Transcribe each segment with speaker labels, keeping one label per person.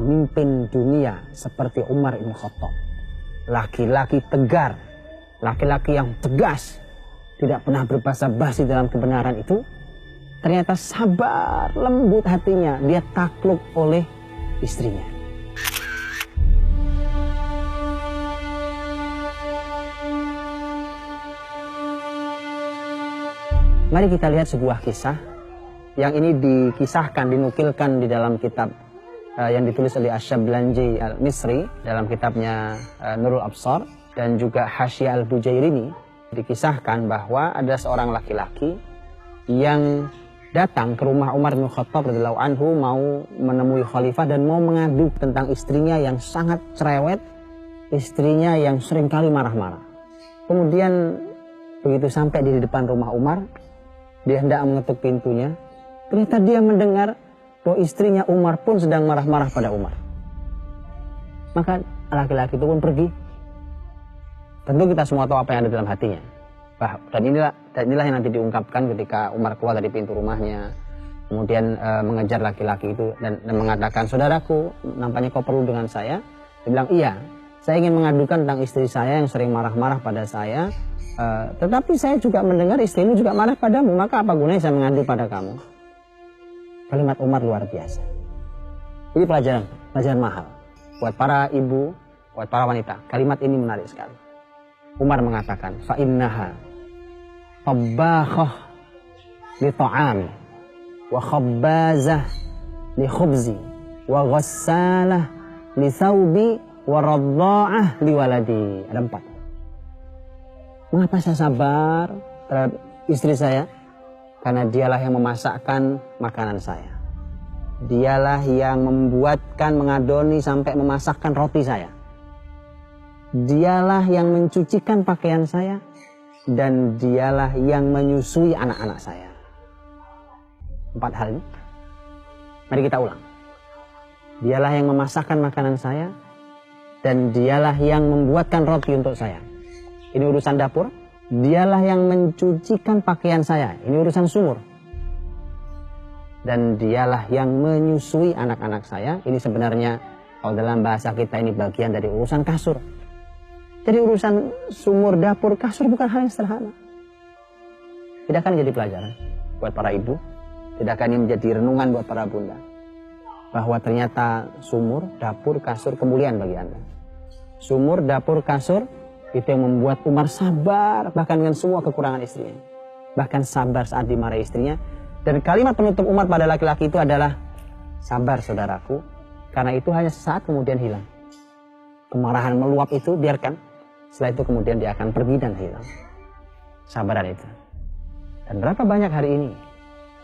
Speaker 1: pemimpin dunia seperti Umar bin Khattab, laki-laki tegar, laki-laki yang tegas, tidak pernah berbasa-basi dalam kebenaran itu, ternyata sabar, lembut hatinya, dia takluk oleh istrinya. Mari kita lihat sebuah kisah yang ini dikisahkan, dinukilkan di dalam kitab yang ditulis oleh Asy-Syablanji Al-Misri dalam kitabnya Nurul Absar, dan juga Hasyiah Al-Bujairini. Dikisahkan bahwa ada seorang laki-laki yang datang ke rumah Umar bin Khattab radhiyallahu anhu, mau menemui khalifah dan mau mengadu tentang istrinya yang sangat cerewet, istrinya yang seringkali marah-marah. Kemudian begitu sampai di depan rumah Umar, dia hendak mengetuk pintunya, ternyata dia mendengar bahwa istrinya Umar pun sedang marah-marah pada Umar. Maka laki-laki itu pun pergi. Tentu kita semua tahu apa yang ada dalam hatinya. Dan inilah yang nanti diungkapkan ketika Umar keluar dari pintu rumahnya, kemudian mengejar laki-laki itu dan mengatakan, "Saudaraku, nampaknya kau perlu dengan saya." Dia bilang, "Iya, saya ingin mengadukan tentang istri saya yang sering marah-marah pada saya. Tetapi saya juga mendengar istrimu juga marah padamu, maka apa gunanya saya mengadu pada kamu?" Kalimat Umar luar biasa. Ini pelajaran mahal buat para ibu, buat para wanita. Kalimat ini menarik sekali. Umar mengatakan, "Fa innaha tabakhah li ta'ami wa khabbazah li khubzi wa ghassalah li thawbi wa radda'ah li waladi." Ada 4. Mengapa saya sabar terhadap istri saya? Karena dialah yang memasakkan makanan saya. Dialah yang membuatkan, mengadoni sampai memasakkan roti saya. Dialah yang mencucikan pakaian saya. Dan dialah yang menyusui anak-anak saya. 4 hal ini. Mari kita ulang. Dialah yang memasakkan makanan saya. Dan dialah yang membuatkan roti untuk saya. Ini urusan dapur. Dialah yang mencucikan pakaian saya. Ini urusan sumur. Dan dialah yang menyusui anak-anak saya. Ini sebenarnya kalau dalam bahasa kita ini bagian dari urusan kasur. Jadi urusan sumur, dapur, kasur bukan hal yang sederhana. Tidak akan jadi pelajaran buat para ibu. Tidak akan ini menjadi renungan buat para bunda. Bahwa ternyata sumur, dapur, kasur kemuliaan bagi Anda. Sumur, dapur, kasur itu yang membuat Umar sabar bahkan dengan semua kekurangan istrinya. Bahkan sabar saat dimarahi istrinya. Dan kalimat penutup Umar pada laki-laki itu adalah, "Sabar saudaraku, karena itu hanya sesaat kemudian hilang." Kemarahan meluap itu biarkan. Setelah itu kemudian dia akan pergi dan hilang. Sabaran itu. Dan berapa banyak hari ini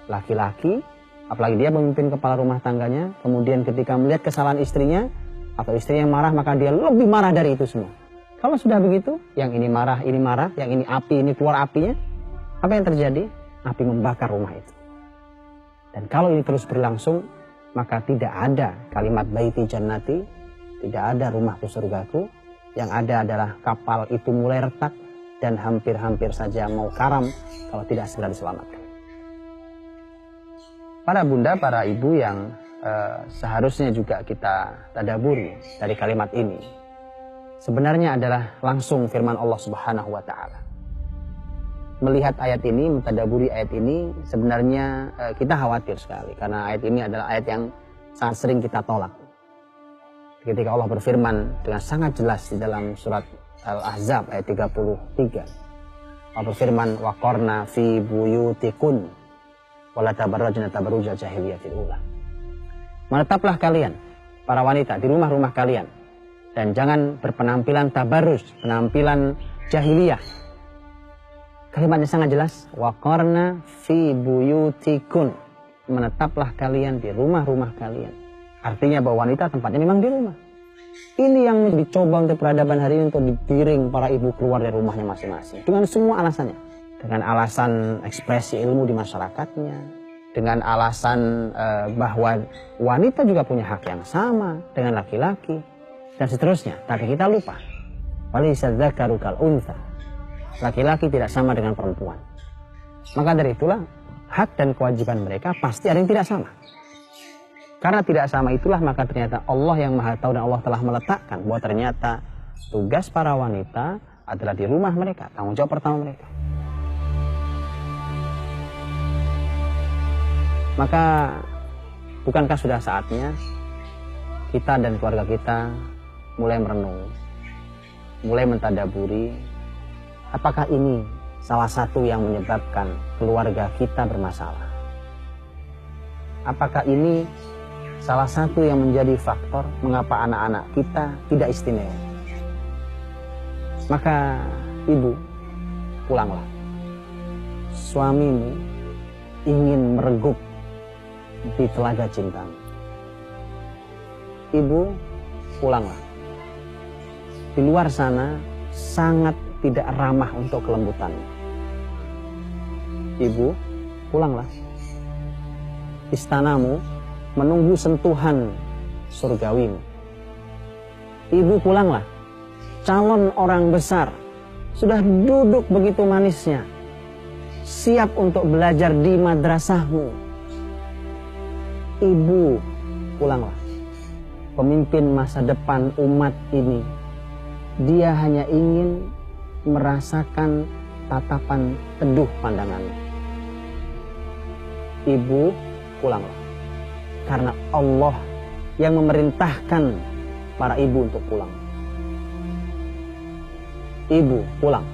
Speaker 1: laki-laki, apalagi dia memimpin kepala rumah tangganya, kemudian ketika melihat kesalahan istrinya atau istrinya yang marah, maka dia lebih marah dari itu semua. Kalau sudah begitu, yang ini marah, yang ini api, ini keluar apinya, apa yang terjadi? Api membakar rumah itu. Dan kalau ini terus berlangsung, maka tidak ada kalimat baiti jannati, tidak ada rumahku surgaku, yang ada adalah kapal itu mulai retak dan hampir-hampir saja mau karam kalau tidak segera diselamatkan. Para bunda, para ibu yang seharusnya juga kita tadaburi dari kalimat ini, sebenarnya adalah langsung firman Allah Subhanahu wa Ta'ala. Melihat ayat ini, mentadaburi ayat ini, sebenarnya kita khawatir sekali karena ayat ini adalah ayat yang sangat sering kita tolak. Ketika Allah berfirman dengan sangat jelas di dalam surat Al-Ahzab ayat 33. Allah berfirman, "Waqarna fi buyutikun wa la tabarrajna tabarruja jahiliyatil ula." Menetaplah kalian, para wanita, di rumah-rumah kalian. Dan jangan berpenampilan tabarruj, penampilan jahiliyah. Kalimatnya sangat jelas. Waqarna fi buyutikun. Menetaplah kalian di rumah-rumah kalian. Artinya bahwa wanita tempatnya memang di rumah. Ini yang dicoba untuk peradaban hari ini, untuk digiring para ibu keluar dari rumahnya masing-masing. Dengan semua alasannya. Dengan alasan ekspresi ilmu di masyarakatnya. Dengan alasan bahwa wanita juga punya hak yang sama dengan laki-laki. Dan seterusnya. Tapi kita lupa. Walaysa dzakaru kal untha. Laki-laki tidak sama dengan perempuan. Maka dari itulah hak dan kewajiban mereka pasti ada yang tidak sama. Karena tidak sama itulah maka ternyata Allah yang Maha Tahu dan Allah telah meletakkan bahwa ternyata tugas para wanita adalah di rumah mereka, tanggung jawab pertama mereka. Maka bukankah sudah saatnya kita dan keluarga kita mulai merenung, mulai mentadaburi apakah ini salah satu yang menyebabkan keluarga kita bermasalah? Apakah ini salah satu yang menjadi faktor mengapa anak-anak kita tidak istimewa? Maka ibu, pulanglah. Suamimu ingin mereguk di telaga cintamu. Ibu, pulanglah. Di luar sana sangat tidak ramah untuk kelembutanmu. Ibu, pulanglah. Istanamu menunggu sentuhan surgawimu. Ibu, pulanglah. Calon orang besar sudah duduk begitu manisnya, siap untuk belajar di madrasahmu. Ibu, pulanglah. Pemimpin masa depan umat ini, dia hanya ingin merasakan tatapan teduh pandanganmu. Ibu, pulanglah. Karena Allah yang memerintahkan para ibu untuk pulang. Ibu, pulang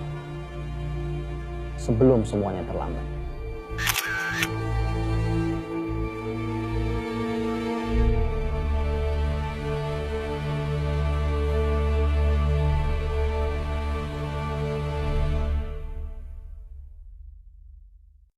Speaker 1: sebelum semuanya terlambat.